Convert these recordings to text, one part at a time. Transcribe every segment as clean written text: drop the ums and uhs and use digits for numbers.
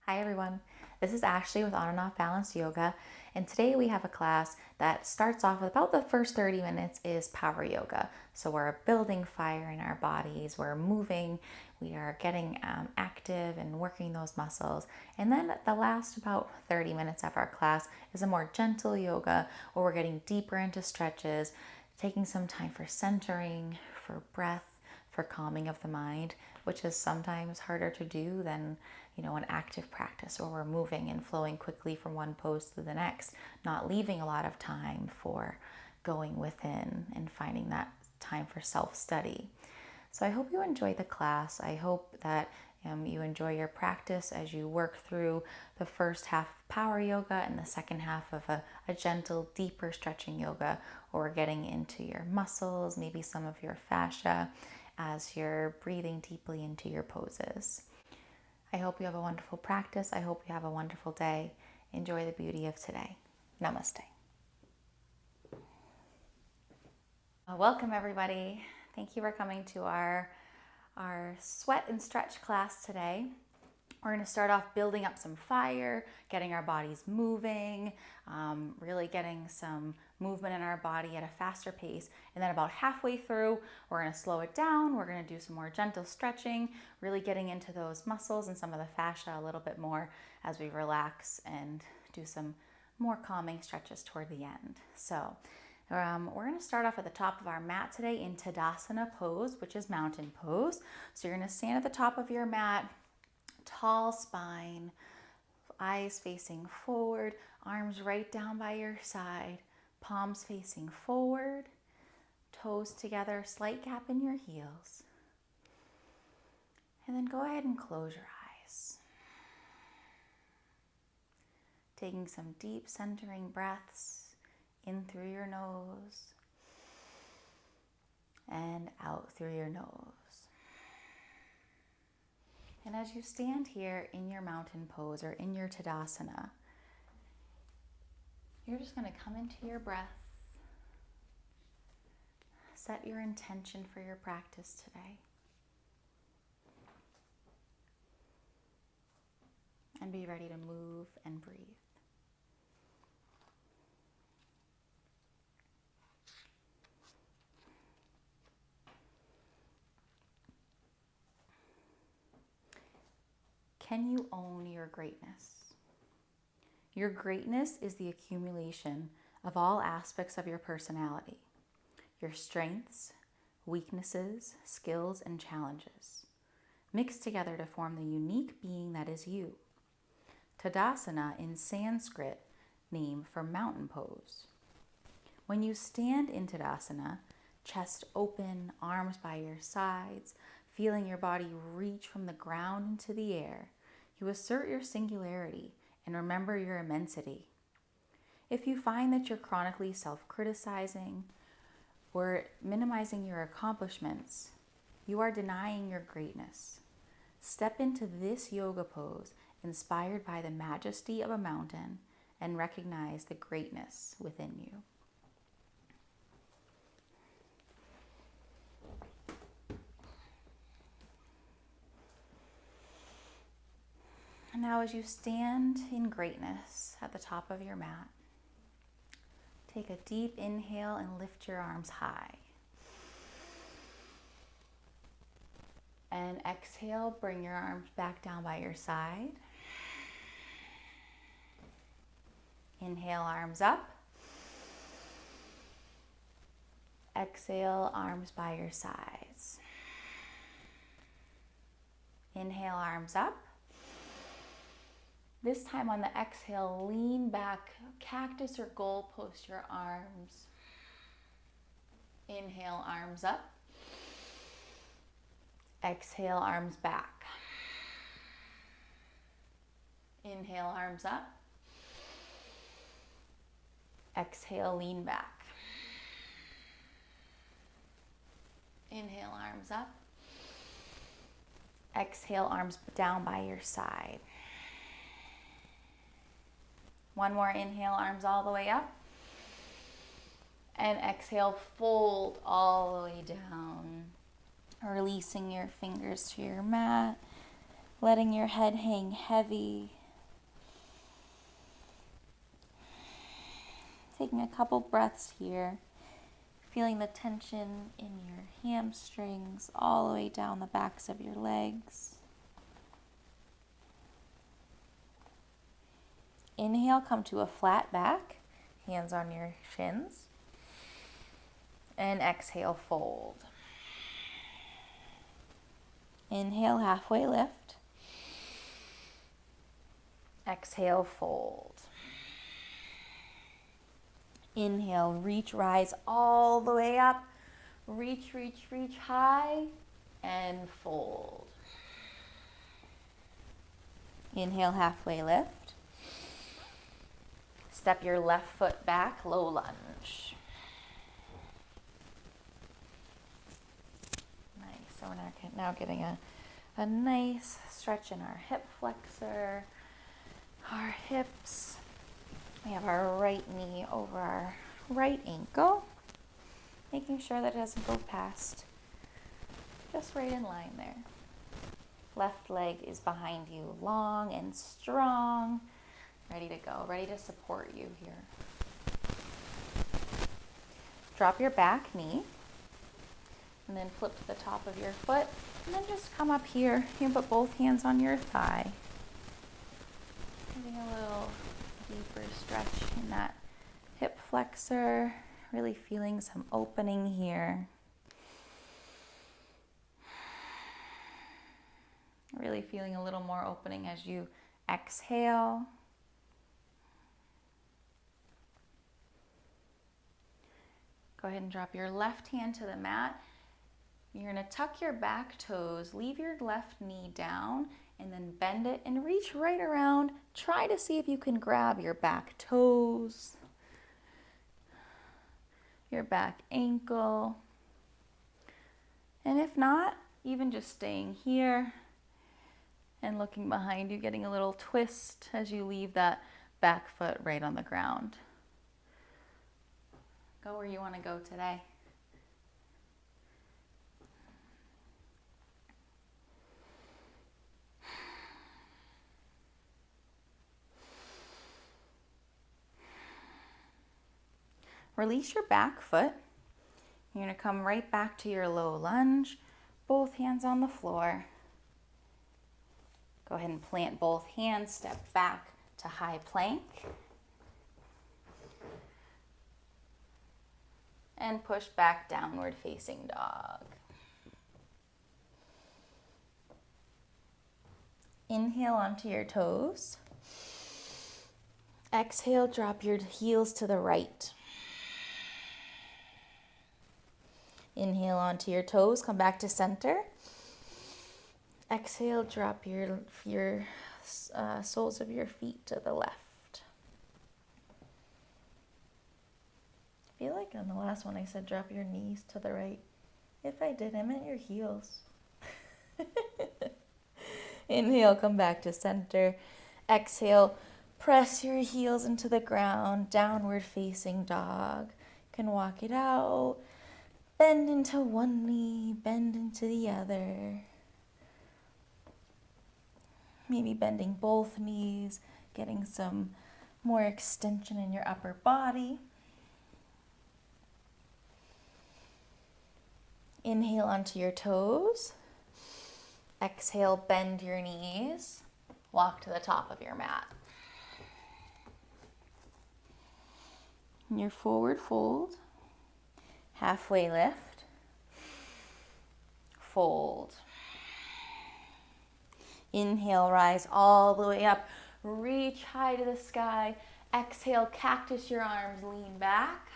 Hi everyone, this is Ashley with On and Off Balance Yoga, and today we have a class that starts off with about the first 30 minutes is power yoga. So we're building fire in our bodies, we're moving, we are getting active and working those muscles. And then the last about 30 minutes of our class is a more gentle yoga where we're getting deeper into stretches, taking some time for centering, for breath, for calming of the mind, which is sometimes harder to do than, an active practice where we're moving and flowing quickly from one pose to the next, not leaving a lot of time for going within and finding that time for self-study. So I hope you enjoy the class. I hope that you enjoy your practice as you work through the first half of power yoga and the second half of a gentle, deeper stretching yoga, where we're getting into your muscles, maybe some of your fascia, as you're breathing deeply into your poses. I hope you have a wonderful practice. I hope you have a wonderful day. Enjoy the beauty of today. Namaste. Welcome everybody. Thank you for coming to our sweat and stretch class today. We're going to start off building up some fire, getting our bodies moving, really getting some movement in our body at a faster pace. And then about halfway through, we're going to slow it down. We're going to do some more gentle stretching, really getting into those muscles and some of the fascia a little bit more as we relax and do some more calming stretches toward the end. So we're going to start off at the top of our mat today in Tadasana pose, which is mountain pose. So you're going to stand at the top of your mat, tall spine, eyes facing forward, arms right down by your side, palms facing forward, toes together, slight gap in your heels. And then go ahead and close your eyes. Taking some deep centering breaths in through your nose and out through your nose. And as you stand here in your mountain pose or in your Tadasana, you're just going to come into your breath. Set your intention for your practice today. And be ready to move and breathe. Can you own your greatness? Your greatness is the accumulation of all aspects of your personality, your strengths, weaknesses, skills, and challenges, mixed together to form the unique being that is you. Tadasana in Sanskrit, name for mountain pose. When you stand in Tadasana, chest open, arms by your sides, feeling your body reach from the ground into the air, you assert your singularity and remember your immensity. If you find that you're chronically self-criticizing or minimizing your accomplishments, you are denying your greatness. Step into this yoga pose inspired by the majesty of a mountain and recognize the greatness within you. And now as you stand in greatness at the top of your mat, take a deep inhale and lift your arms high. And exhale, bring your arms back down by your side. Inhale, arms up. Exhale, arms by your sides. Inhale, arms up. This time on the exhale, lean back, cactus or goal post your arms. Inhale, arms up. Exhale, arms back. Inhale, arms up. Exhale, lean back. Inhale, arms up. Exhale, arms down by your side. One more inhale, arms all the way up. And exhale, fold all the way down. Releasing your fingers to your mat. letting your head hang heavy. Taking a couple breaths here, feeling the tension in your hamstrings all the way down the backs of your legs. Inhale, come to a flat back, hands on your shins. And exhale, fold. Inhale, halfway lift. Exhale, fold. Inhale, reach, rise all the way up. Reach, reach, reach high and fold. Inhale, halfway lift. Step your left foot back, low lunge. Nice. So we're now getting a nice stretch in our hip flexor, our hips. We have our right knee over our right ankle, making sure that it doesn't go past, just right in line there. Left leg is behind you, long and strong, ready to go, ready to support you here. Drop your back knee, and then flip to the top of your foot, and then just come up here. You can put both hands on your thigh. Getting a little deeper stretch in that hip flexor, really feeling some opening here. Really feeling a little more opening as you exhale. Go ahead and drop your left hand to the mat. You're going to tuck your back toes, leave your left knee down, and then bend it and reach right around. Try to see if you can grab your back toes, your back ankle. And if not, even just staying here and looking behind you, getting a little twist as you leave that back foot right on the ground. Go where you want to go today. Release your back foot. You're going to come right back to your low lunge, both hands on the floor. Go ahead and plant both hands, step back to high plank. And push back, downward facing dog. Inhale onto your toes. Exhale, drop your heels to the right. Inhale onto your toes, come back to center. Exhale, drop your soles of your feet to the left. I feel like on the last one I said drop your knees to the right. If I did, I meant your heels. Inhale, come back to center. Exhale, press your heels into the ground, downward facing dog. You can walk it out. Bend into one knee, bend into the other. Maybe bending both knees, getting some more extension in your upper body. Inhale onto your toes. Exhale, bend your knees. Walk to the top of your mat. Your forward fold. Halfway lift. Fold. Inhale, rise all the way up. Reach high to the sky. Exhale, cactus your arms, lean back.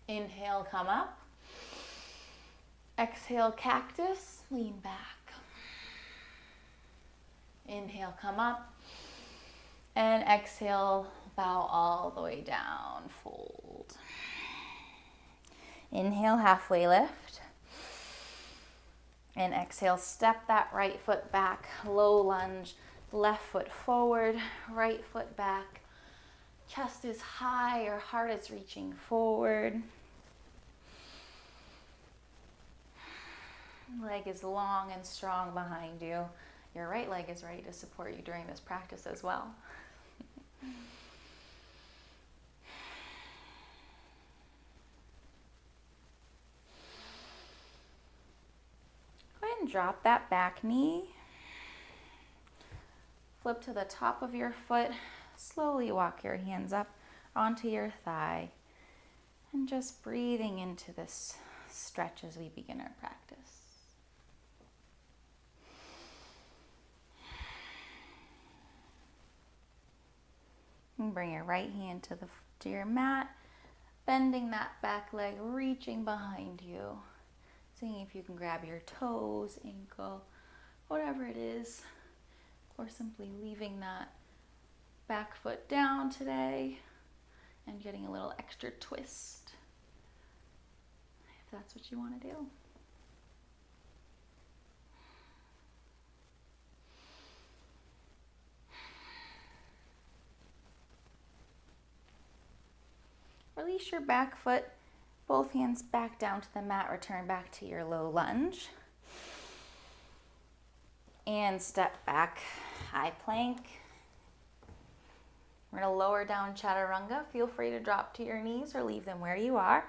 Inhale, come up. Exhale, cactus, lean back. Inhale, come up. And exhale, bow all the way down, fold. Inhale, halfway lift. And exhale, step that right foot back, low lunge, left foot forward, right foot back. Chest is high, your heart is reaching forward. Leg is long and strong behind you. Your right leg is ready to support you during this practice as well. Go ahead and drop that back knee. Flip to the top of your foot. Slowly walk your hands up onto your thigh. And just breathing into this stretch as we begin our practice. And bring your right hand to your mat, bending that back leg, reaching behind you. Seeing if you can grab your toes, ankle, whatever it is, or simply leaving that back foot down today and getting a little extra twist, if that's what you want to do. Release your back foot, both hands back down to the mat, return back to your low lunge. And step back, high plank. We're gonna lower down chaturanga. Feel free to drop to your knees or leave them where you are.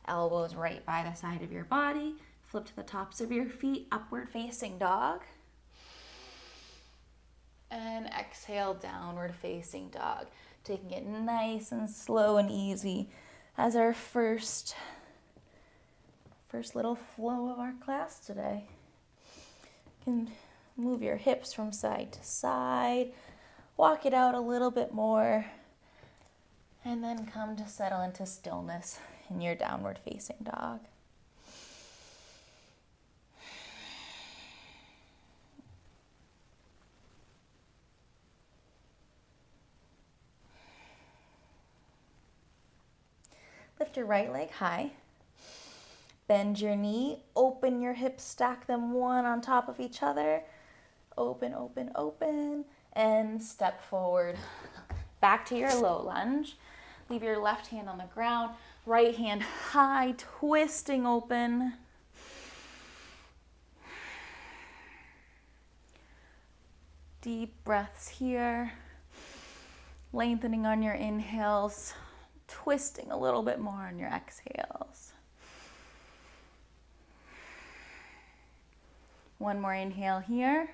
Elbows right by the side of your body. Flip to the tops of your feet, upward facing dog. And exhale, downward facing dog. Taking it nice and slow and easy as our first little flow of our class today. You can move your hips from side to side, walk it out a little bit more, and then come to settle into stillness in your downward facing dog. Lift your right leg high. Bend your knee, open your hips, stack them one on top of each other. Open, open, open, and step forward. Back to your low lunge. Leave your left hand on the ground, right hand high, twisting open. Deep breaths here. Lengthening on your inhales. Twisting a little bit more on your exhales. One more inhale here.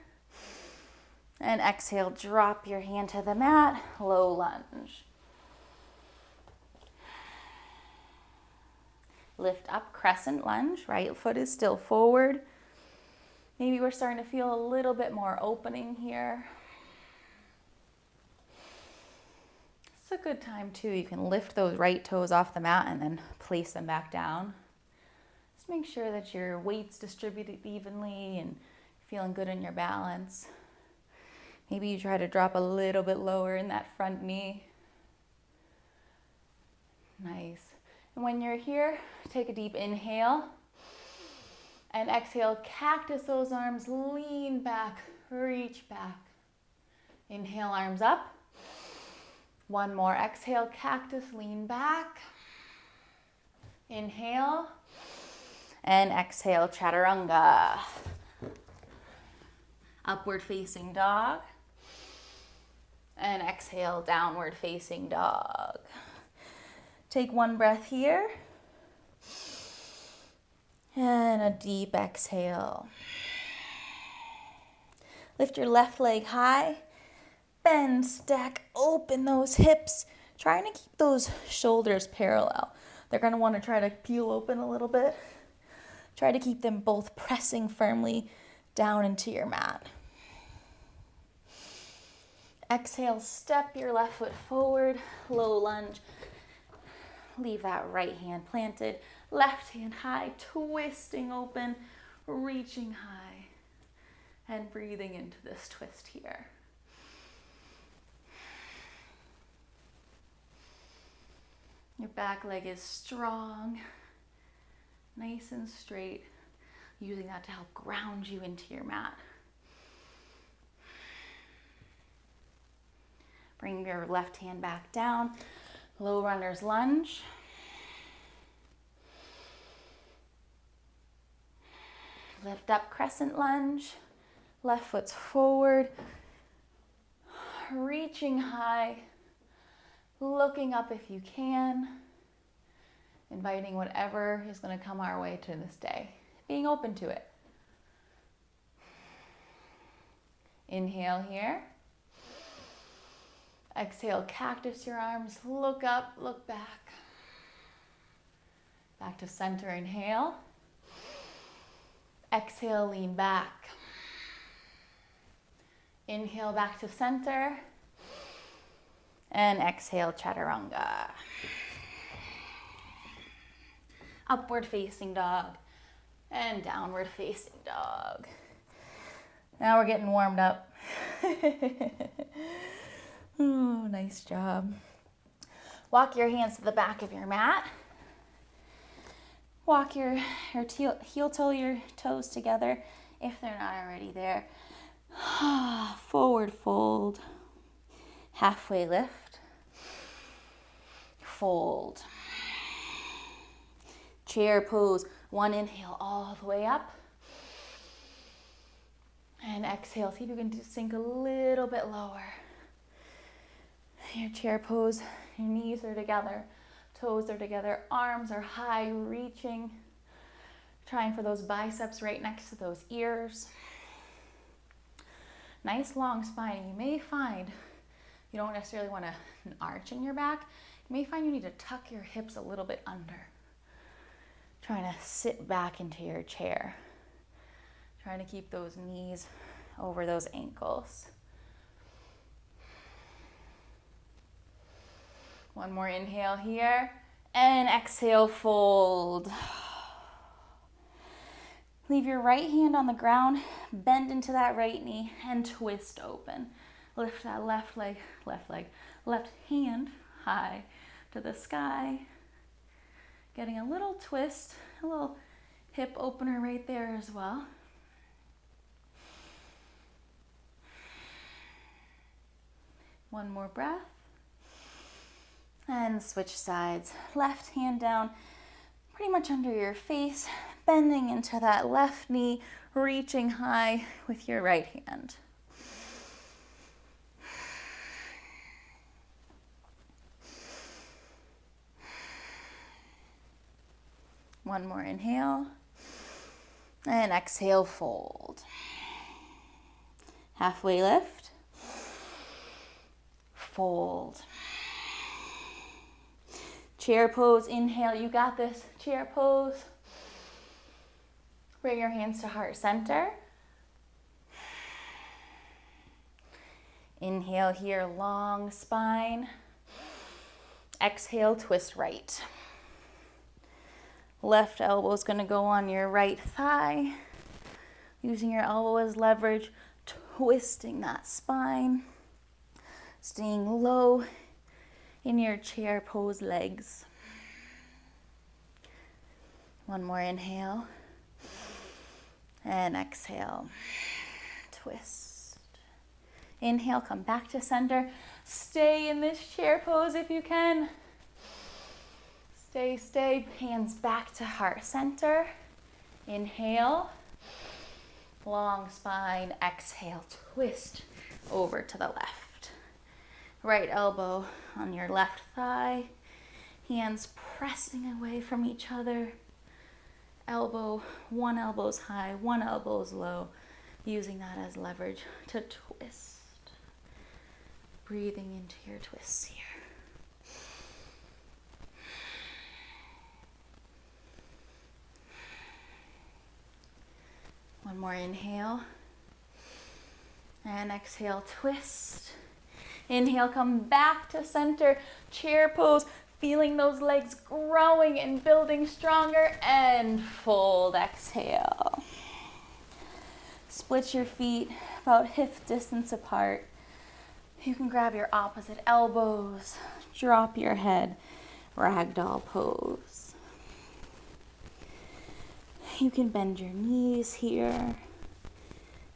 And exhale, drop your hand to the mat, low lunge. Lift up, crescent lunge. Right foot is still forward. Maybe we're starting to feel a little bit more opening here. It's a good time too. You can lift those right toes off the mat and then place them back down. Just make sure that your weight's distributed evenly and feeling good in your balance. Maybe you try to drop a little bit lower in that front knee. Nice. And when you're here, take a deep inhale. And exhale, cactus those arms, lean back, reach back. Inhale, arms up. One more, exhale, cactus, lean back. Inhale. And exhale, chaturanga. Upward facing dog. And exhale, downward facing dog. Take one breath here. And a deep exhale. Lift your left leg high. Bend, stack, open those hips. Trying to keep those shoulders parallel. They're going to want to try to peel open a little bit. Try to keep them both pressing firmly down into your mat. Exhale, step your left foot forward, low lunge. Leave that right hand planted, left hand high, twisting open, reaching high, and breathing into this twist here. Your back leg is strong, nice and straight, using that to help ground you into your mat. Bring your left hand back down, low runner's lunge. Lift up, crescent lunge. Left foot's forward. Reaching high. Looking up if you can. Inviting whatever is going to come our way to this day. Being open to it. Inhale here. Exhale, cactus your arms. Look up, look back. Back to center, inhale. Exhale, lean back. Inhale, back to center. And exhale, chaturanga. Upward facing dog. And downward facing dog. Now we're getting warmed up. Oh, nice job. Walk your hands to the back of your mat. Walk your heel toe your toes together if they're not already there. Forward fold. Halfway lift. Fold. Chair pose. One inhale all the way up. And exhale. See if you can sink a little bit lower. Your chair pose. Your knees are together. Toes are together. Arms are high, reaching. Trying for those biceps right next to those ears. Nice long spine. You may find you don't necessarily want an arch in your back. You may find you need to tuck your hips a little bit under. Trying to sit back into your chair. Trying to keep those knees over those ankles. One more inhale here. And exhale, fold. Leave your right hand on the ground. Bend into that right knee and twist open. Lift that left leg, left hand high to the sky. Getting a little twist, a little hip opener right there as well. One more breath. And switch sides. Left hand down, pretty much under your face, bending into that left knee, reaching high with your right hand. One more inhale. And exhale, fold. Halfway lift. Fold. Chair pose, inhale, you got this. Chair pose. Bring your hands to heart center. Inhale here, long spine. Exhale, twist right. Left elbow is going to go on your right thigh. Using your elbow as leverage, twisting that spine. Staying low in your chair pose legs. One more inhale. And exhale. Twist. Inhale, come back to center. Stay in this chair pose if you can. Stay. Hands back to heart center. Inhale. Long spine. Exhale. Twist over to the left. Right elbow on your left thigh. Hands pressing away from each other. One elbow's high, one elbow's low. Using that as leverage to twist. Breathing into your twists here. One more inhale. And exhale, twist. Inhale, come back to center, chair pose, feeling those legs growing and building stronger, and fold, exhale. Split your feet about hip distance apart. You can grab your opposite elbows, drop your head, ragdoll pose. You can bend your knees here.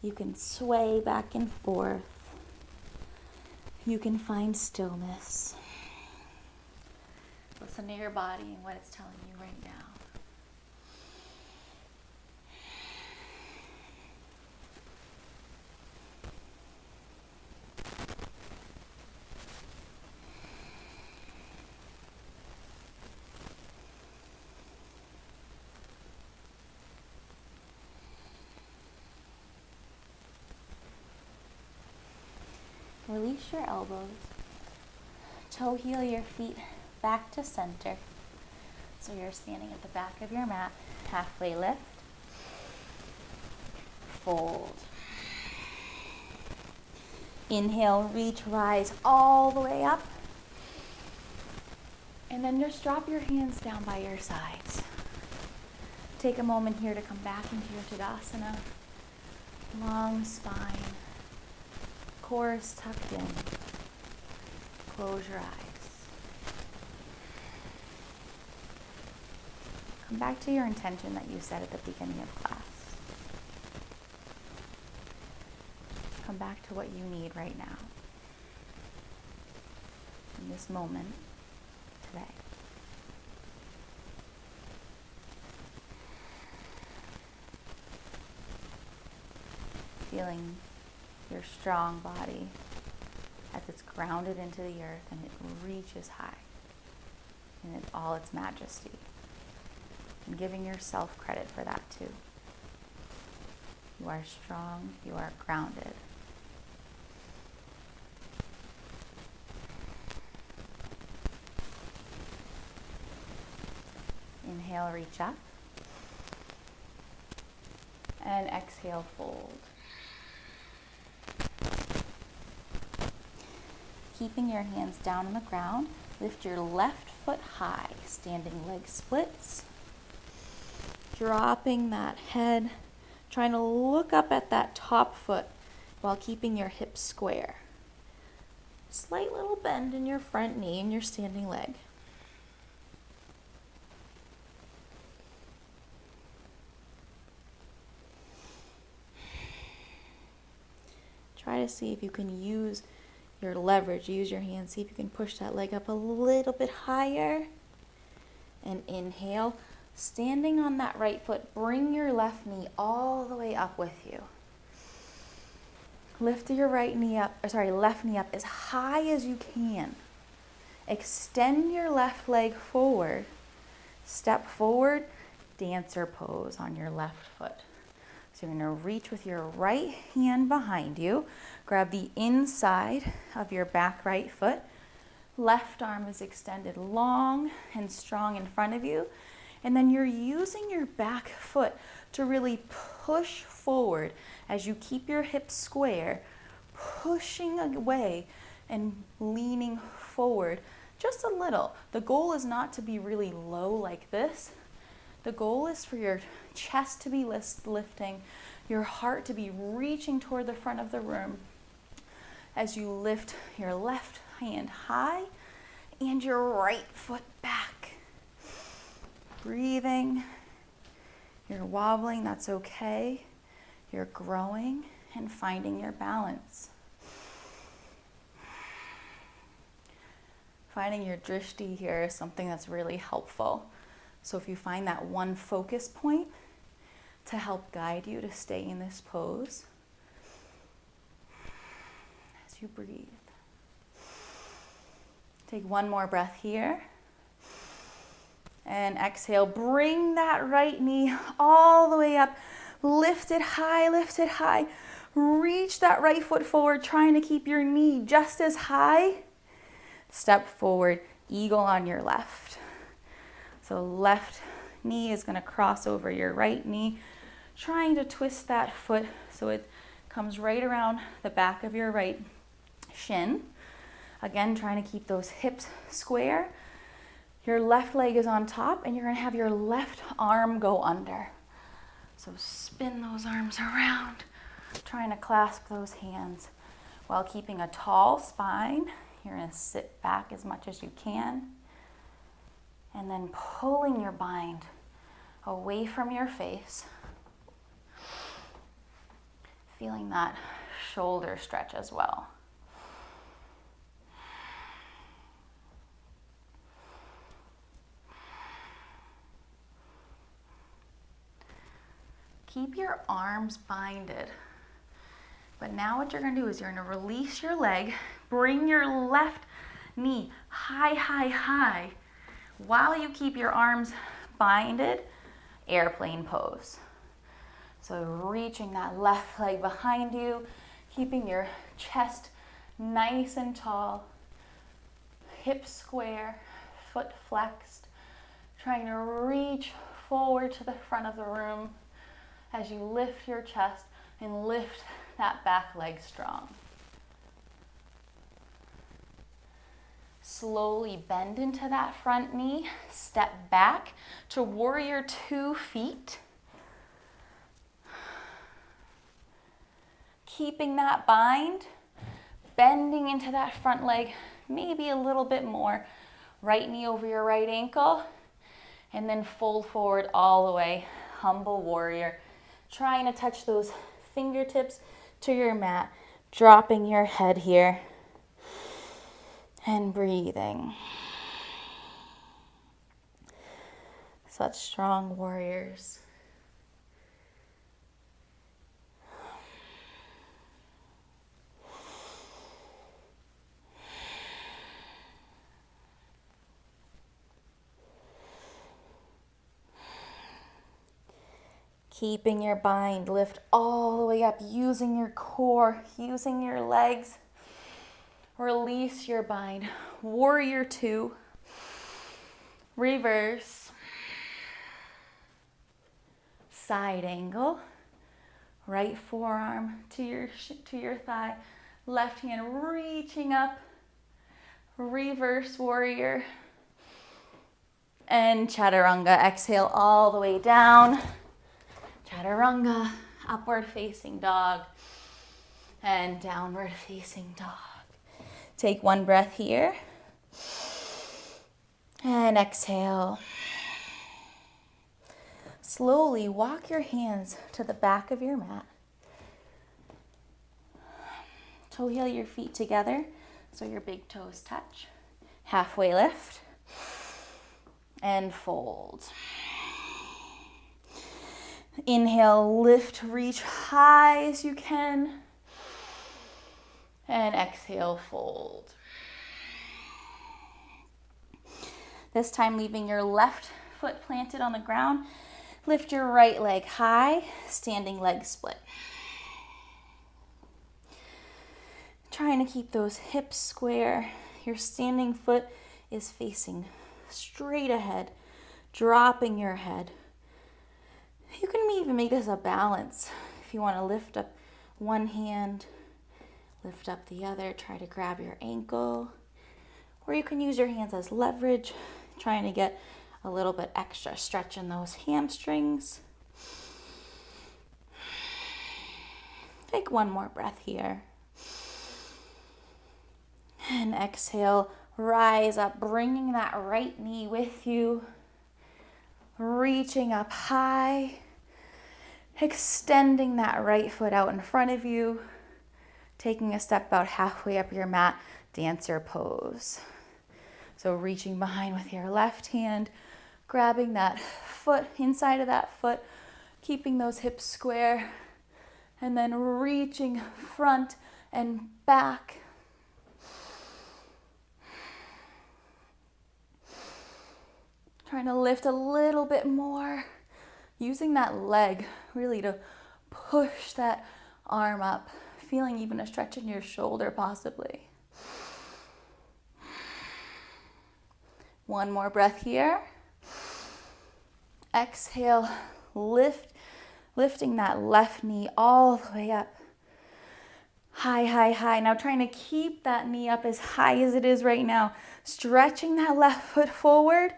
You can sway back and forth. You can find stillness. Listen to your body and what it's telling you right now. Release your elbows. Toe heel your feet back to center. So you're standing at the back of your mat. Halfway lift. Fold. Inhale, reach, rise all the way up. And then just drop your hands down by your sides. Take a moment here to come back into your Tadasana. Long spine. Core is tucked in. Close your eyes. Come back to your intention that you set at the beginning of class. Come back to what you need right now, in this moment, today. Feeling your strong body as it's grounded into the earth and it reaches high in all its majesty. And giving yourself credit for that too. You are strong, you are grounded. Inhale, reach up. And exhale, fold. Keeping your hands down on the ground, lift your left foot high, standing leg splits. Dropping that head, trying to look up at that top foot while keeping your hips square. Slight little bend in your front knee and your standing leg. Try to see if you can use your leverage, use your hands, see if you can push that leg up a little bit higher. And inhale, standing on that right foot, bring your left knee all the way up with you. Lift your left knee up as high as you can. Extend your left leg forward. Step forward, dancer pose on your left foot. So you're going to reach with your right hand behind you. Grab the inside of your back right foot. Left arm is extended long and strong in front of you. And then you're using your back foot to really push forward as you keep your hips square, pushing away and leaning forward just a little. The goal is not to be really low like this. The goal is for your chest to be lifting, your heart to be reaching toward the front of the room as you lift your left hand high and your right foot back. Breathing. You're wobbling, that's okay. You're growing and finding your balance. Finding your drishti here is something that's really helpful. So if you find that one focus point to help guide you to stay in this pose, as you breathe. Take one more breath here. And exhale, bring that right knee all the way up. Lift it high, lift it high. Reach that right foot forward, trying to keep your knee just as high. Step forward, eagle on your left. So left knee is going to cross over your right knee, trying to twist that foot so it comes right around the back of your right shin. Again, trying to keep those hips square. Your left leg is on top and you're going to have your left arm go under. So spin those arms around, trying to clasp those hands while keeping a tall spine. You're going to sit back as much as you can. And then pulling your bind away from your face. Feeling that shoulder stretch as well. Keep your arms binded. But now what you're going to do is you're going to release your leg, bring your left knee high, high, high, while you keep your arms binded, airplane pose. So reaching that left leg behind you, keeping your chest nice and tall, hips square, foot flexed, trying to reach forward to the front of the room as you lift your chest and lift that back leg strong. Slowly bend into that front knee, step back to warrior 2 feet. Keeping that bind, bending into that front leg, maybe a little bit more. Right knee over your right ankle, and then fold forward all the way, humble warrior. Trying to touch those fingertips to your mat, dropping your head here, and breathing. Such strong warriors. Keeping your bind, lift all the way up, using your core, using your legs. Release your bind. Warrior 2. Reverse. Side angle. Right forearm to your thigh. Left hand reaching up. Reverse warrior. And chaturanga. Exhale all the way down. Chaturanga, upward facing dog, and downward facing dog. Take one breath here, and exhale. Slowly walk your hands to the back of your mat. Toe heel your feet together so your big toes touch. Halfway lift, and fold. Inhale, lift, reach high as you can. And exhale, fold. This time leaving your left foot planted on the ground. Lift your right leg high, standing leg split. Trying to keep those hips square. Your standing foot is facing straight ahead, dropping your head. You can even make this a balance. If you want to lift up one hand, lift up the other, try to grab your ankle. Or you can use your hands as leverage, trying to get a little bit extra stretch in those hamstrings. Take one more breath here. And exhale, rise up, bringing that right knee with you. Reaching up high, extending that right foot out in front of you, taking a step about halfway up your mat, dancer pose. So reaching behind with your left hand, grabbing that foot, inside of that foot, keeping those hips square, and then reaching front and back. Trying to lift a little bit more, using that leg really to push that arm up, feeling even a stretch in your shoulder possibly. One more breath here. Exhale, lifting that left knee all the way up. High, high, high. Now trying to keep that knee up as high as it is right now. Stretching that left foot forward.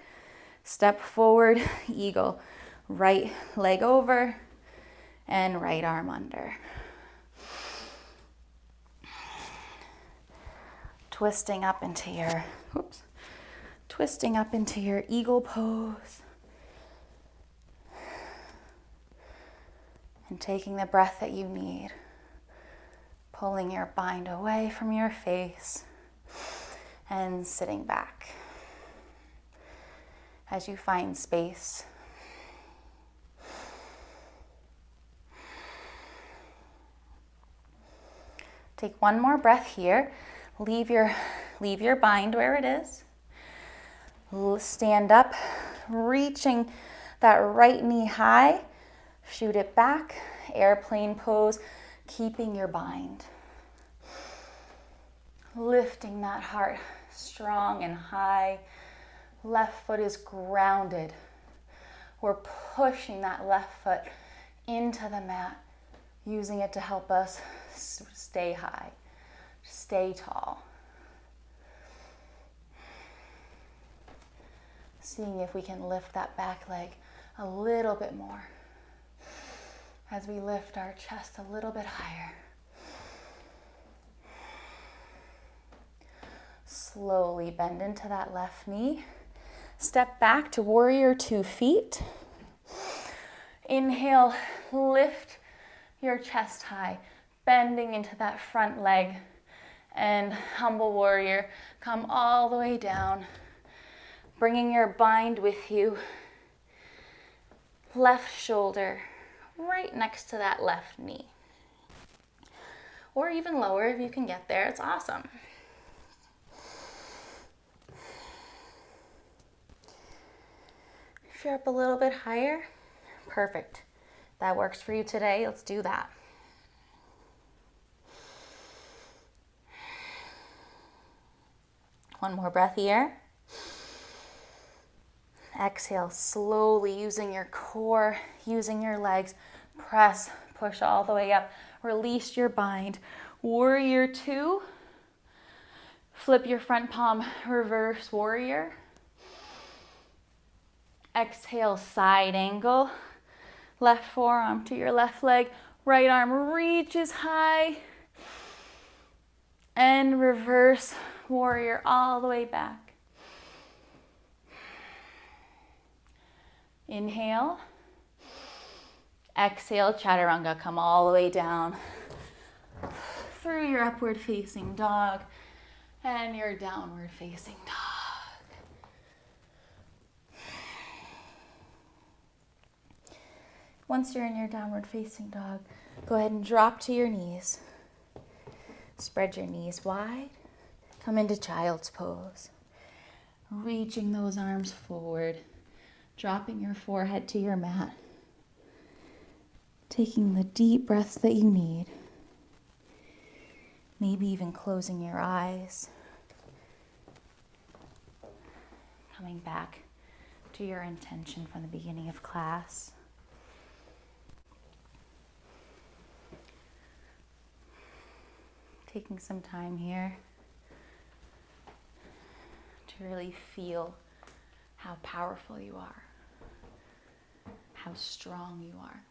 Step forward, eagle. Right leg over and right arm under. Twisting up into your eagle pose. And taking the breath that you need. Pulling your bind away from your face and sitting back. As you find space. Take one more breath here. Leave your bind where it is. Stand up, reaching that right knee high. Shoot it back, airplane pose, keeping your bind. Lifting that heart strong and high. Left foot is grounded. We're pushing that left foot into the mat, using it to help us stay high, stay tall. Seeing if we can lift that back leg a little bit more as we lift our chest a little bit higher. Slowly bend into that left knee. Step back to warrior 2 feet. Inhale, lift your chest high, bending into that front leg. And humble warrior, come all the way down, bringing your bind with you. Left shoulder right next to that left knee. Or even lower if you can get there, it's awesome. If you're up a little bit higher, perfect. That works for you today, let's do that. One more breath here. Exhale, slowly using your core, using your legs. Press, push all the way up. Release your bind. Warrior 2. Flip your front palm, reverse warrior. Exhale, side angle. Left forearm to your left leg. Right arm reaches high. And reverse warrior all the way back. Inhale. Exhale, chaturanga, come all the way down through your upward facing dog and your downward facing dog. Once you're in your downward facing dog, go ahead and drop to your knees. Spread your knees wide. Come into child's pose. Reaching those arms forward. Dropping your forehead to your mat. Taking the deep breaths that you need. Maybe even closing your eyes. Coming back to your intention from the beginning of class. Taking some time here to really feel how powerful you are, how strong you are.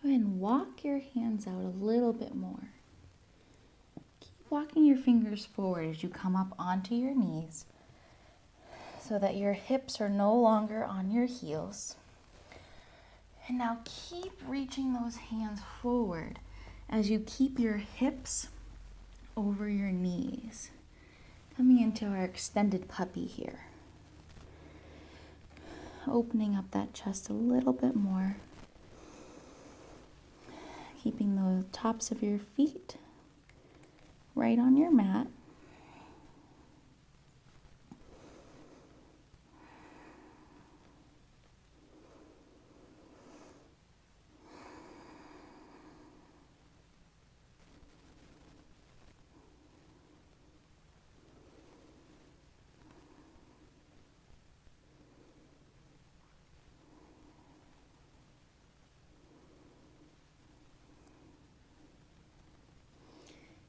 Go ahead and walk your hands out a little bit more. Keep walking your fingers forward as you come up onto your knees so that your hips are no longer on your heels. And now keep reaching those hands forward as you keep your hips over your knees. Coming into our extended puppy here. Opening up that chest a little bit more. Keeping the tops of your feet right on your mat.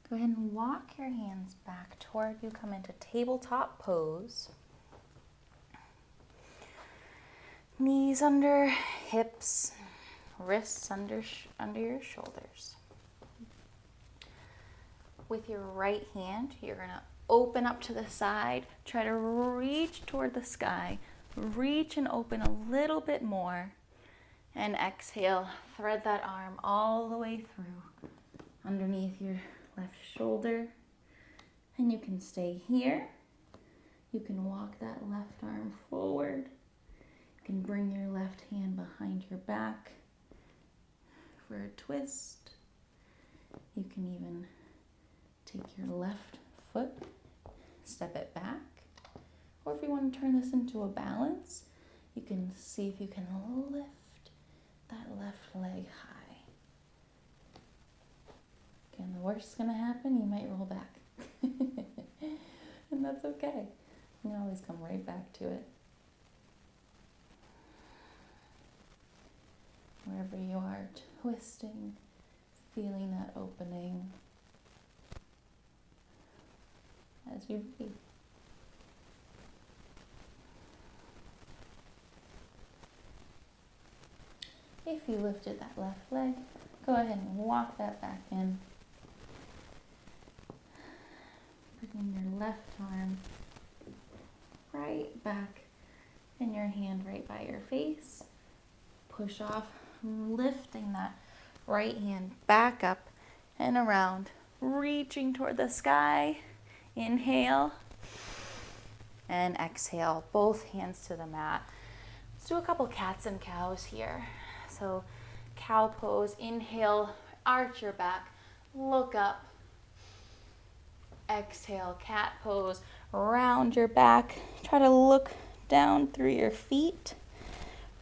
Go ahead and walk your hands back toward you. Come into tabletop pose. Knees under hips, wrists under your shoulders. With your right hand, you're going to open up to the side. Try to reach toward the sky. Reach and open a little bit more. And exhale, thread that arm all the way through underneath your left shoulder. And you can stay here. You can walk that left arm forward. You can bring your left hand behind your back for a twist. You can even take your left foot, step it back. Or if you want to turn this into a balance, you can see if you can lift that left leg high. Again, the worst is going to happen, you might roll back. And that's okay. You can always come right back to it. Wherever you are, twisting, feeling that opening as you breathe. If you lifted that left leg, go ahead and walk that back in. Bringing your left arm right back and your hand right by your face. Push off, lifting that right hand back up and around, reaching toward the sky. Inhale and exhale, both hands to the mat. Let's do a couple cats and cows here. So cow pose, inhale, arch your back, look up. Exhale, cat pose, round your back. Try to look down through your feet.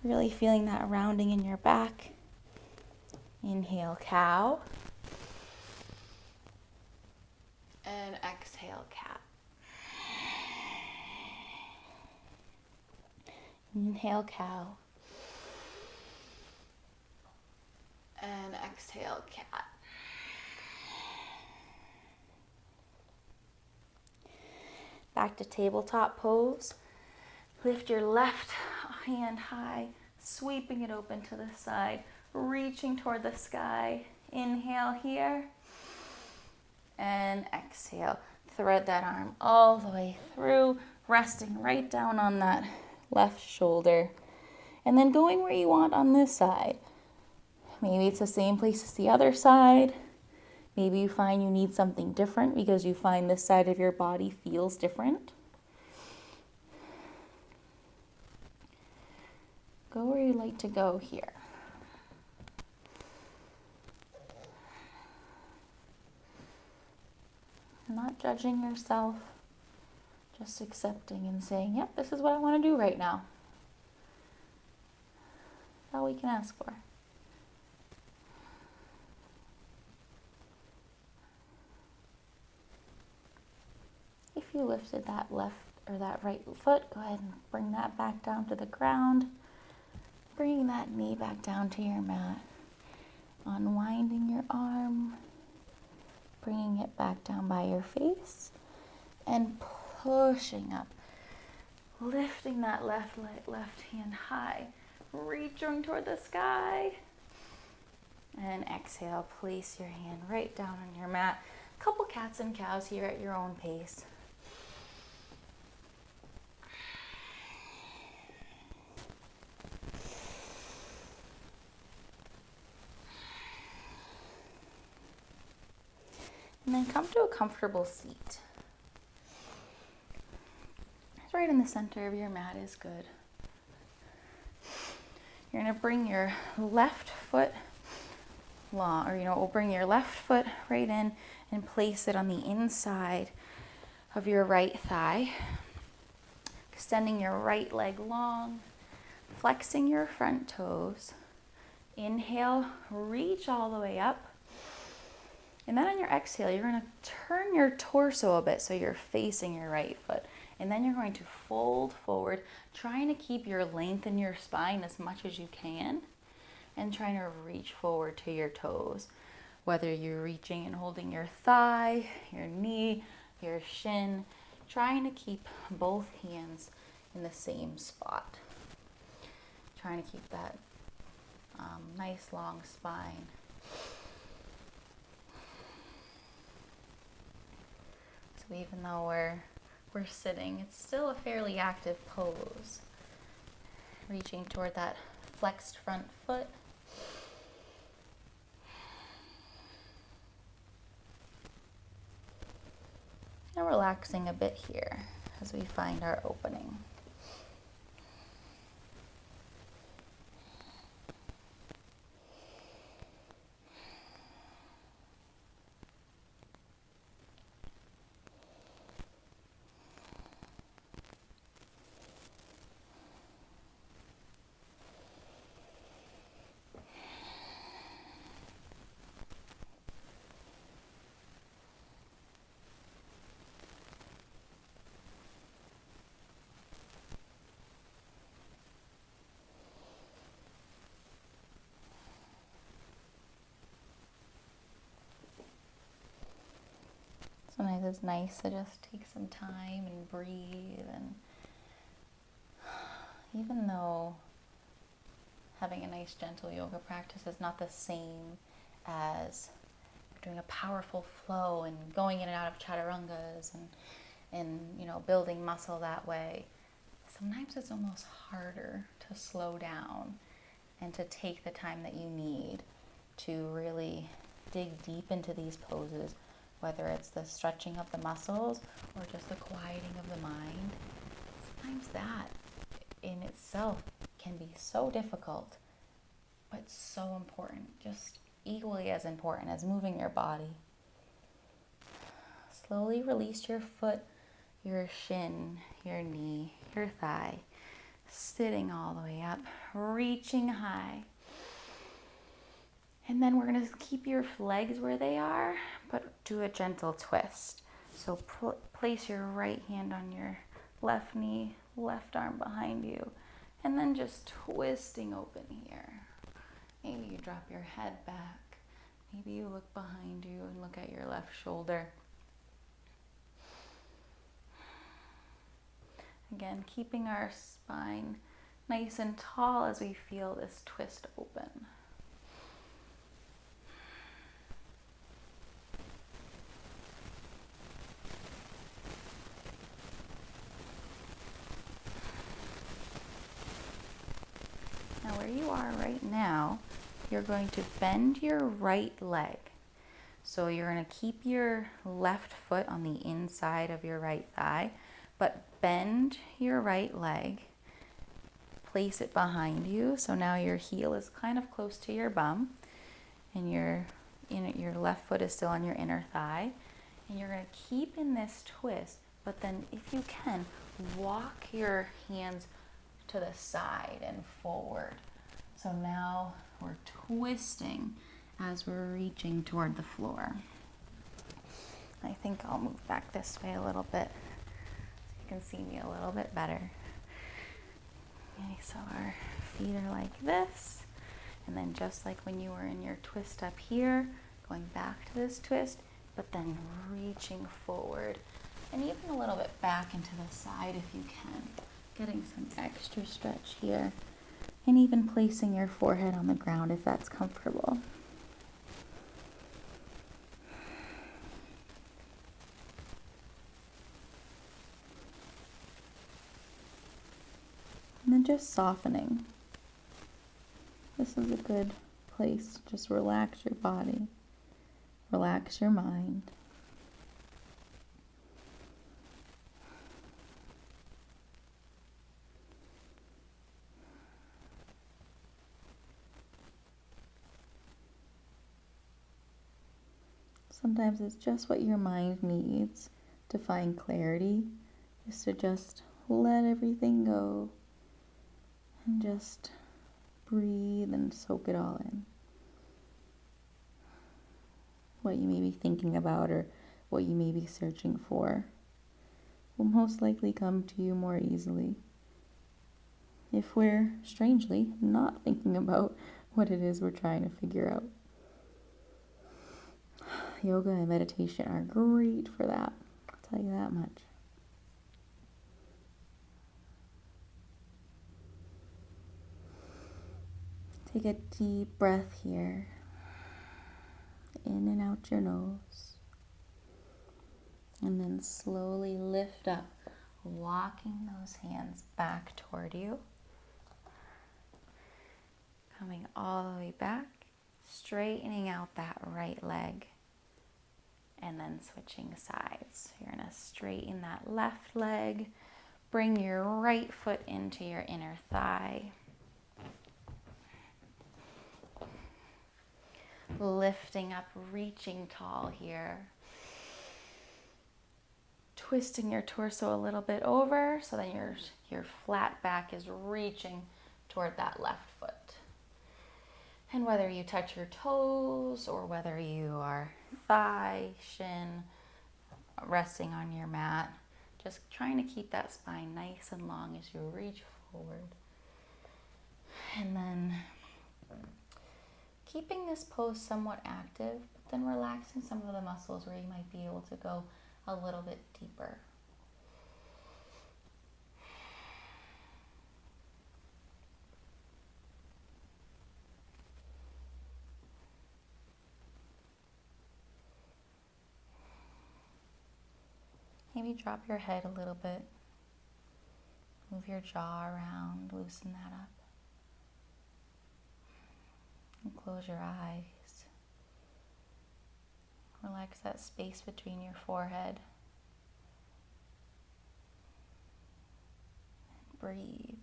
Really feeling that rounding in your back. Inhale, cow. And exhale, cat. Inhale, cow. And exhale, cat. Back to tabletop pose. Lift your left hand high, sweeping it open to the side, reaching toward the sky. Inhale here. And exhale. Thread that arm all the way through, resting right down on that left shoulder. And then going where you want on this side. Maybe it's the same place as the other side. Maybe you find you need something different because you find this side of your body feels different. Go where you like to go here. Not judging yourself, just accepting and saying, yep, this is what I want to do right now. That's all we can ask for. If you lifted that left or that right foot, go ahead and bring that back down to the ground. Bringing that knee back down to your mat. Unwinding your arm. Bringing it back down by your face. And pushing up. Lifting that left hand high. Reaching toward the sky. And exhale, place your hand right down on your mat. Couple cats and cows here at your own pace. And then come to a comfortable seat. Right in the center of your mat is good. You're going to bring your left foot long, or bring your left foot right in and place it on the inside of your right thigh. Extending your right leg long, flexing your front toes. Inhale, reach all the way up. And then on your exhale, you're going to turn your torso a bit so you're facing your right foot. And then you're going to fold forward, trying to keep your length in your spine as much as you can, and trying to reach forward to your toes. Whether you're reaching and holding your thigh, your knee, your shin, trying to keep both hands in the same spot. Trying to keep that nice long spine. So even though we're sitting, it's still a fairly active pose. Reaching toward that flexed front foot. And relaxing a bit here as we find our opening. Sometimes it's nice to just take some time and breathe, and even though having a nice gentle yoga practice is not the same as doing a powerful flow and going in and out of chaturangas and building muscle that way, sometimes it's almost harder to slow down and to take the time that you need to really dig deep into these poses, whether it's the stretching of the muscles or just the quieting of the mind. Sometimes that in itself can be so difficult, but so important, just equally as important as moving your body. Slowly release your foot, your shin, your knee, your thigh, sitting all the way up, reaching high. And then we're going to keep your legs where they are, but do a gentle twist. So place your right hand on your left knee, left arm behind you, and then just twisting open here. Maybe you drop your head back. Maybe you look behind you and look at your left shoulder. Again, keeping our spine nice and tall as we feel this twist open. Now where you are right now, you're going to bend your right leg. So you're going to keep your left foot on the inside of your right thigh, but bend your right leg, place it behind you. So now your heel is kind of close to your bum, and your left foot is still on your inner thigh. And you're going to keep in this twist, but then if you can, walk your hands to the side and forward. So now we're twisting as we're reaching toward the floor. I think I'll move back this way a little bit so you can see me a little bit better. Okay, so our feet are like this, and then just like when you were in your twist up here, going back to this twist, but then reaching forward and even a little bit back into the side if you can, getting some extra stretch here, and even placing your forehead on the ground if that's comfortable. And then just softening. This is a good place to just relax your body, relax your mind. Sometimes it's just what your mind needs to find clarity, is to just let everything go and just breathe and soak it all in. What you may be thinking about or what you may be searching for will most likely come to you more easily if we're, strangely, not thinking about what it is we're trying to figure out. Yoga and meditation are great for that, I'll tell you that much. Take a deep breath here, in and out your nose, and then slowly lift up, walking those hands back toward you. Coming all the way back, straightening out that right leg, and then switching sides. You're gonna straighten that left leg, bring your right foot into your inner thigh. Lifting up, reaching tall here. Twisting your torso a little bit over so then your flat back is reaching toward that left foot. And whether you touch your toes or whether you are thigh, shin, resting on your mat, just trying to keep that spine nice and long as you reach forward. And then keeping this pose somewhat active, but then relaxing some of the muscles where you might be able to go a little bit deeper. Maybe drop your head a little bit. Move your jaw around, loosen that up. And close your eyes. Relax that space between your forehead. And breathe.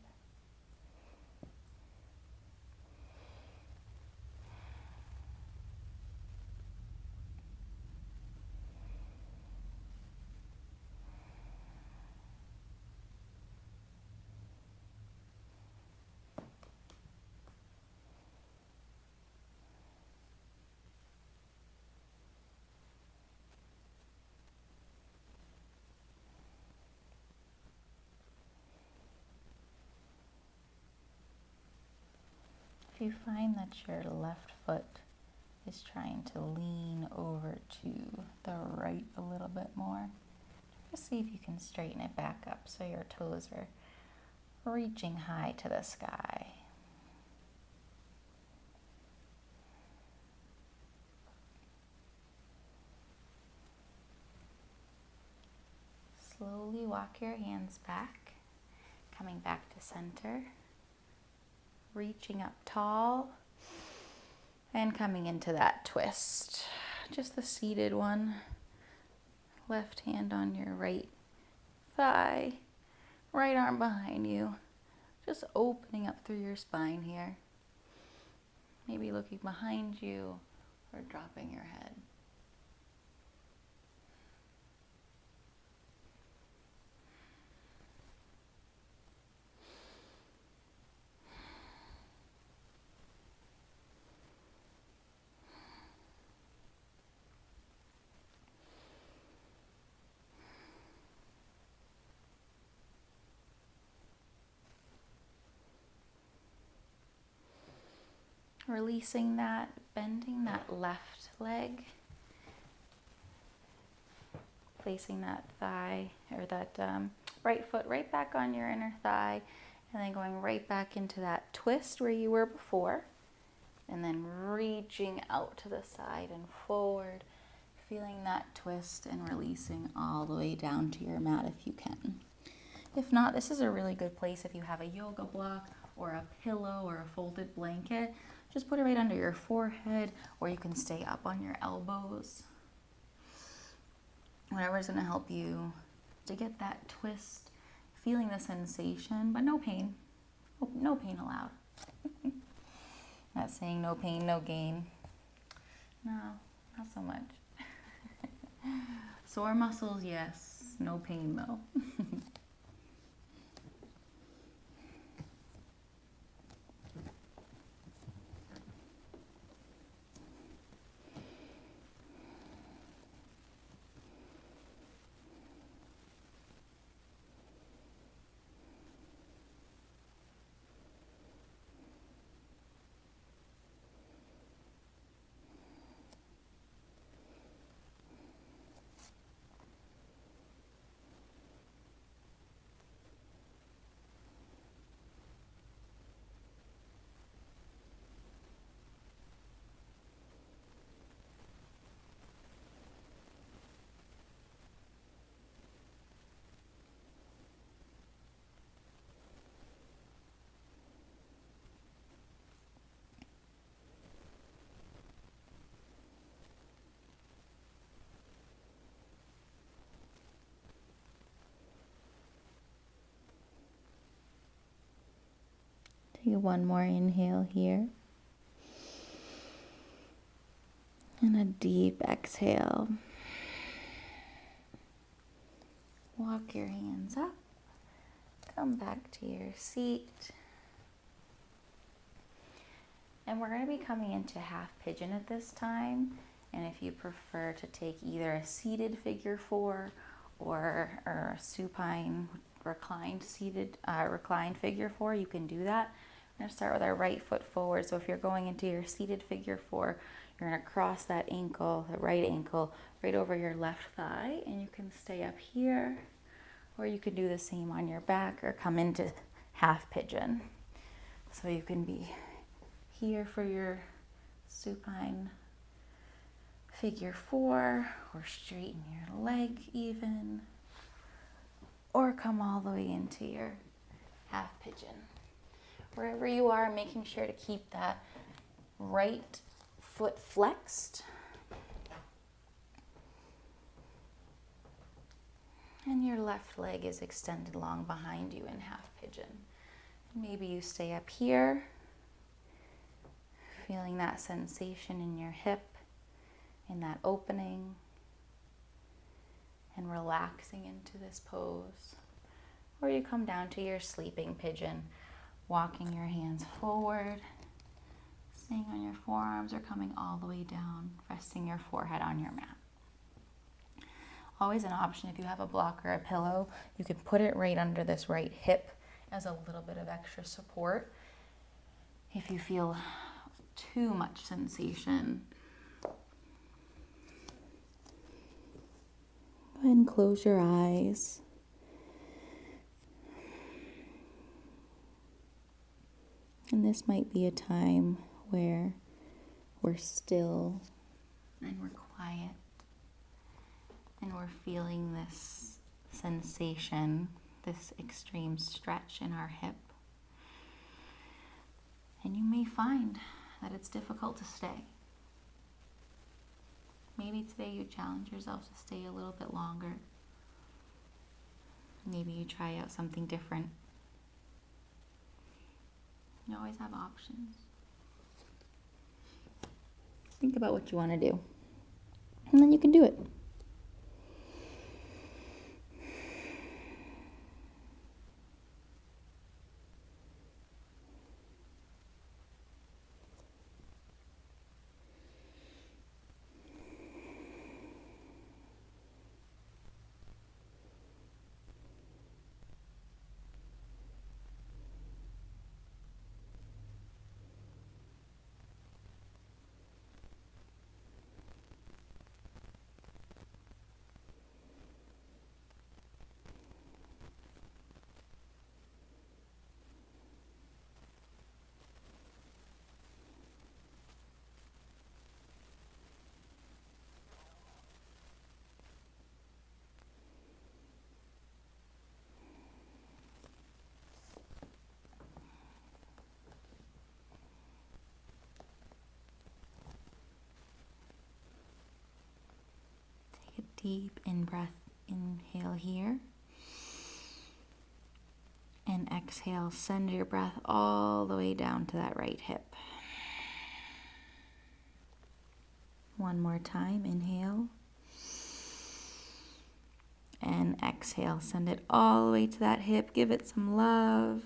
If you find that your left foot is trying to lean over to the right a little bit more, just see if you can straighten it back up so your toes are reaching high to the sky. Slowly walk your hands back, coming back to center. Reaching up tall and coming into that twist. Just the seated one. Left hand on your right thigh, right arm behind you. Just opening up through your spine here. Maybe looking behind you or dropping your head. Releasing that, bending that left leg, placing that thigh or that right foot right back on your inner thigh, and then going right back into that twist where you were before, and then reaching out to the side and forward, feeling that twist and releasing all the way down to your mat if you can. If not, this is a really good place if you have a yoga block or a pillow or a folded blanket. Just put it right under your forehead, or you can stay up on your elbows. Whatever's going to help you to get that twist, feeling the sensation, but no pain. No pain allowed. Not saying no pain, no gain. No, not so much. Sore muscles, yes. No pain, though. Do one more inhale here. And a deep exhale. Walk your hands up. Come back to your seat. And we're going to be coming into half pigeon at this time. And if you prefer to take either a seated figure four or a supine reclined figure four, you can do that. We're going to start with our right foot forward. So if you're going into your seated figure four, you're going to cross that ankle, the right ankle, right over your left thigh, and you can stay up here, or you can do the same on your back or come into half pigeon. So you can be here for your supine figure four, or straighten your leg even, or come all the way into your half pigeon. Wherever you are, making sure to keep that right foot flexed. And your left leg is extended long behind you in half pigeon. Maybe you stay up here, feeling that sensation in your hip, in that opening, and relaxing into this pose. Or you come down to your sleeping pigeon, walking your hands forward, staying on your forearms, or coming all the way down, resting your forehead on your mat. Always an option, if you have a block or a pillow, you can put it right under this right hip as a little bit of extra support. If you feel too much sensation, go ahead and close your eyes. And this might be a time where we're still and we're quiet and we're feeling this sensation, this extreme stretch in our hip. And you may find that it's difficult to stay. Maybe today you challenge yourself to stay a little bit longer. Maybe you try out something different. You always have options. Think about what you want to do, and then you can do it. Take a deep inhale here. And exhale, send your breath all the way down to that right hip. One more time, inhale. And exhale, send it all the way to that hip. Give it some love.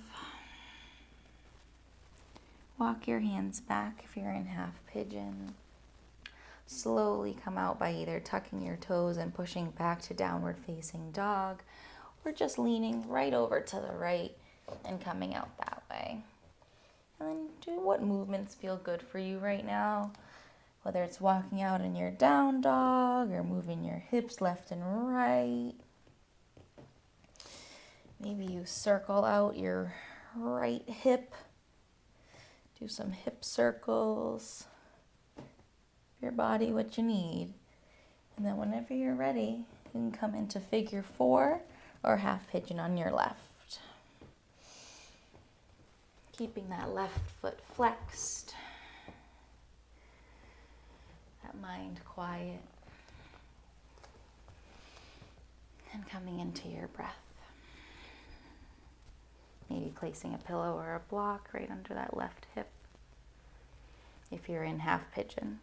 Walk your hands back if you're in half pigeon. Slowly come out by either tucking your toes and pushing back to downward facing dog, or just leaning right over to the right and coming out that way. And then do what movements feel good for you right now, whether it's walking out in your down dog or moving your hips left and right. Maybe you circle out your right hip. Do some hip circles. Your body what you need. And then whenever you're ready, you can come into figure four or half pigeon on your left. Keeping that left foot flexed. That mind quiet. And coming into your breath. Maybe placing a pillow or a block right under that left hip if you're in half pigeon.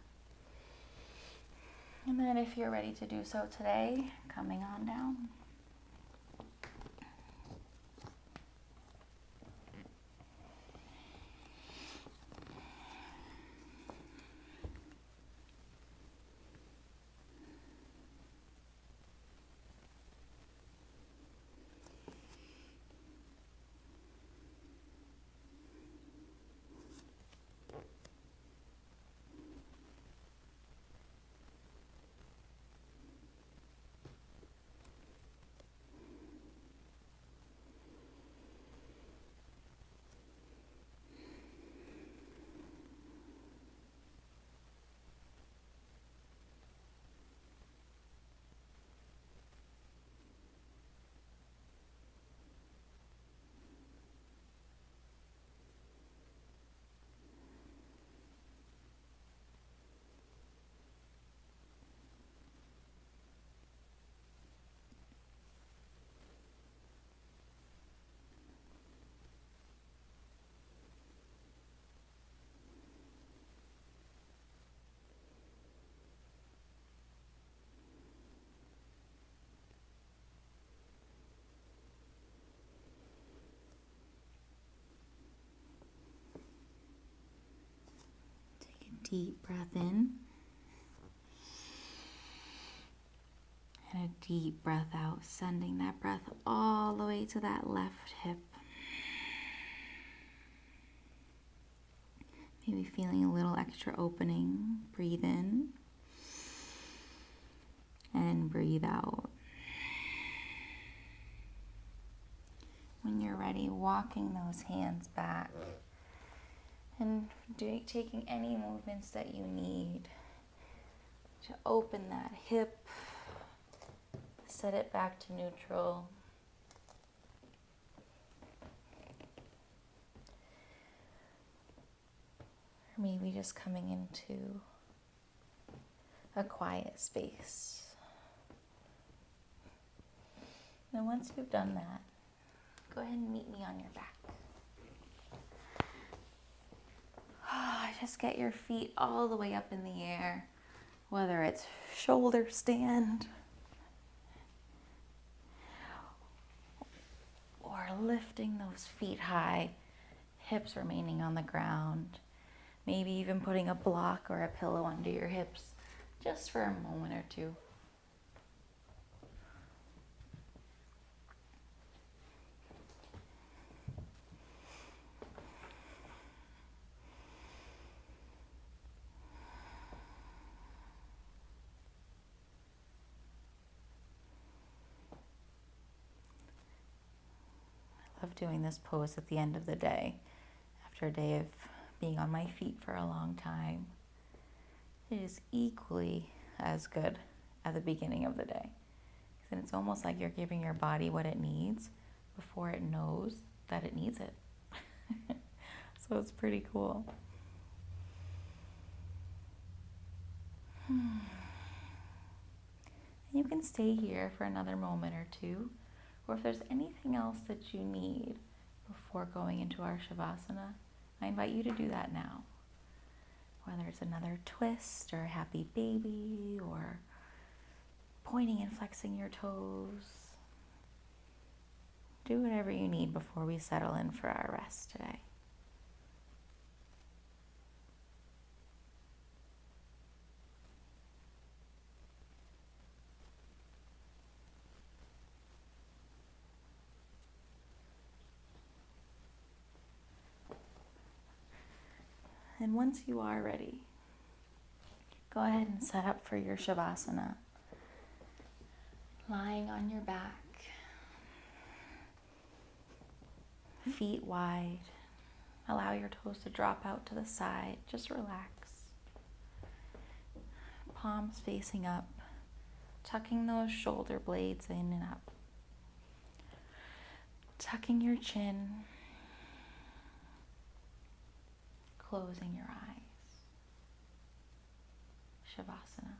And then if you're ready to do so today, coming on down. Take a deep breath in. And a deep breath out, sending that breath all the way to that left hip. Maybe feeling a little extra opening. Breathe in and breathe out. When you're ready, walking those hands back and taking any movements that you need to open that hip, set it back to neutral. Or maybe just coming into a quiet space. Then once you've done that, go ahead and meet me on your back. Just get your feet all the way up in the air, whether it's shoulder stand or lifting those feet high, hips remaining on the ground. Maybe even putting a block or a pillow under your hips just for a moment or two. I love doing this pose at the end of the day, after a day of being on my feet for a long time. It is equally as good at the beginning of the day. And it's almost like you're giving your body what it needs before it knows that it needs it. So it's pretty cool. You can stay here for another moment or two, or if there's anything else that you need before going into our Shavasana, I invite you to do that now. Whether it's another twist or a happy baby or pointing and flexing your toes. Do whatever you need before we settle in for our rest today. And once you are ready, go ahead and set up for your Shavasana. Lying on your back, feet wide. Allow your toes to drop out to the side. Just relax. Palms facing up, tucking those shoulder blades in and up. Tucking your chin. Closing your eyes. Shavasana.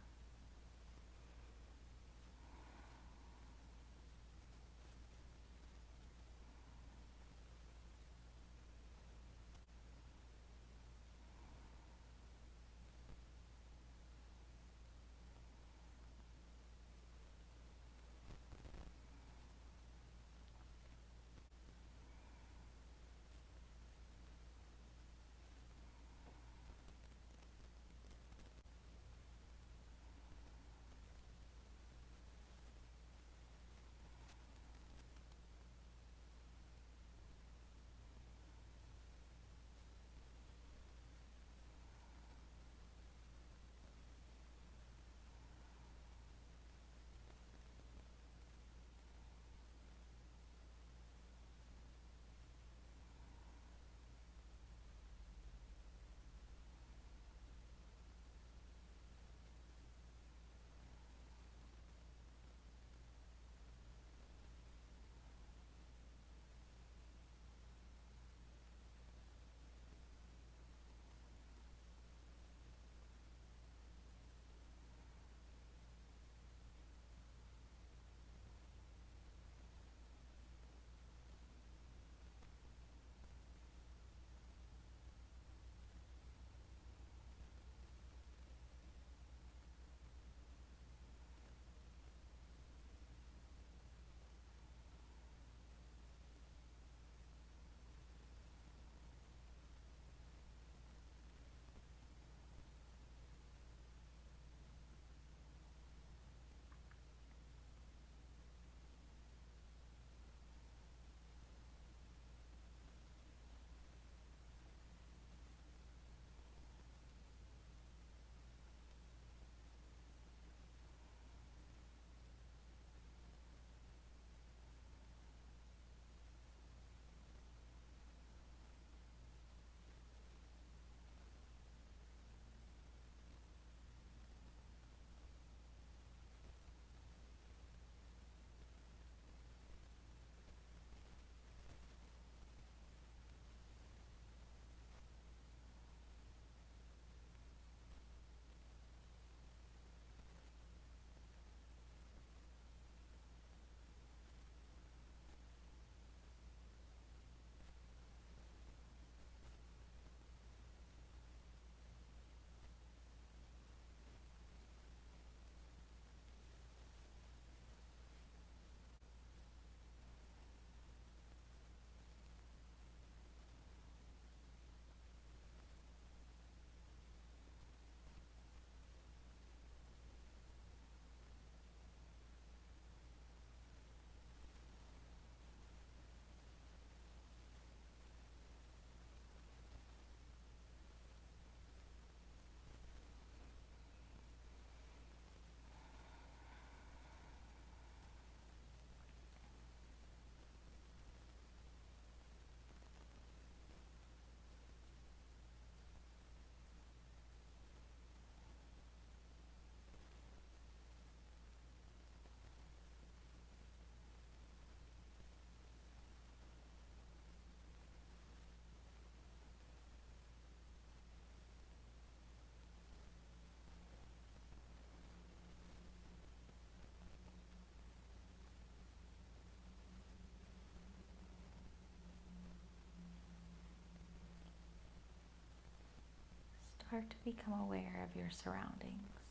Start to become aware of your surroundings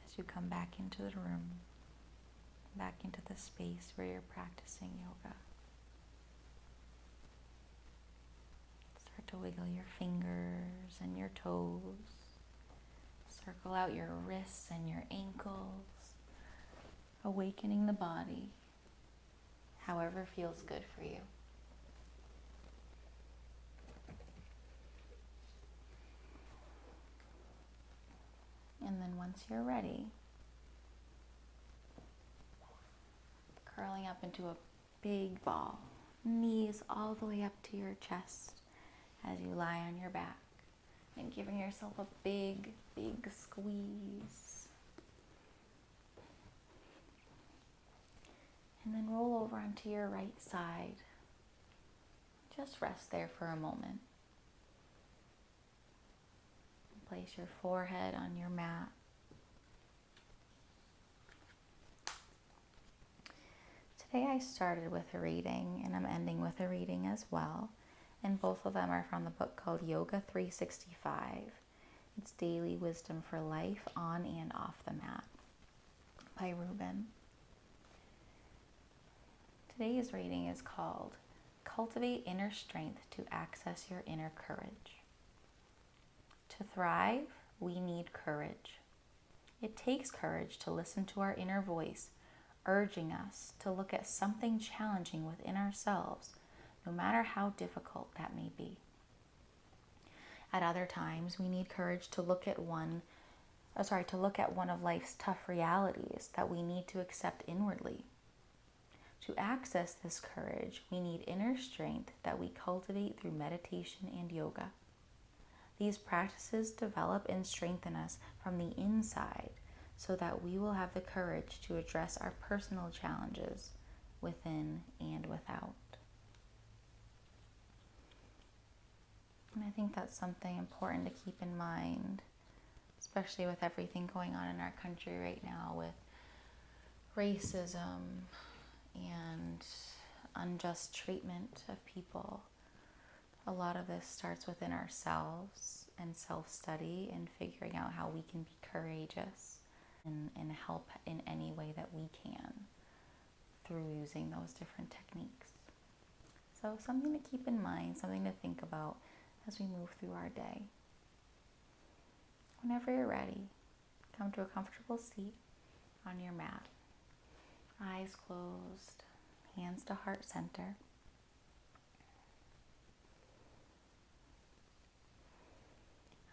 as you come back into the room, back into the space where you're practicing yoga. Start to wiggle your fingers and your toes. Circle out your wrists and your ankles, awakening the body, however feels good for you. And then once you're ready, curling up into a big ball, knees all the way up to your chest as you lie on your back, and giving yourself a big, big squeeze. And then roll over onto your right side. Just rest there for a moment. Place your forehead on your mat. Today I started with a reading and I'm ending with a reading as well. And both of them are from the book called Yoga 365. It's Daily Wisdom for Life on and off the mat by Ruben. Today's reading is called Cultivate Inner Strength to Access Your Inner Courage. To thrive, we need courage. It takes courage to listen to our inner voice, urging us to look at something challenging within ourselves, no matter how difficult that may be. At other times, we need courage to look at one of life's tough realities that we need to accept inwardly. To access this courage, we need inner strength that we cultivate through meditation and yoga. These practices develop and strengthen us from the inside so that we will have the courage to address our personal challenges within and without. And I think that's something important to keep in mind, especially with everything going on in our country right now with racism and unjust treatment of people. A lot of this starts within ourselves and self-study and figuring out how we can be courageous and help in any way that we can through using those different techniques. So something to keep in mind, something to think about as we move through our day. Whenever you're ready, come to a comfortable seat on your mat. Eyes closed, hands to heart center.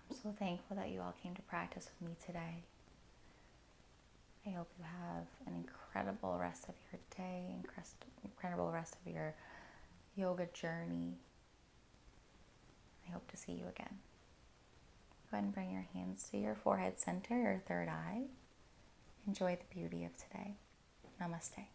I'm so thankful that you all came to practice with me today. I hope you have an incredible rest of your day, incredible rest of your yoga journey. I hope to see you again. Go ahead and bring your hands to your forehead center, your third eye. Enjoy the beauty of today. Namaste.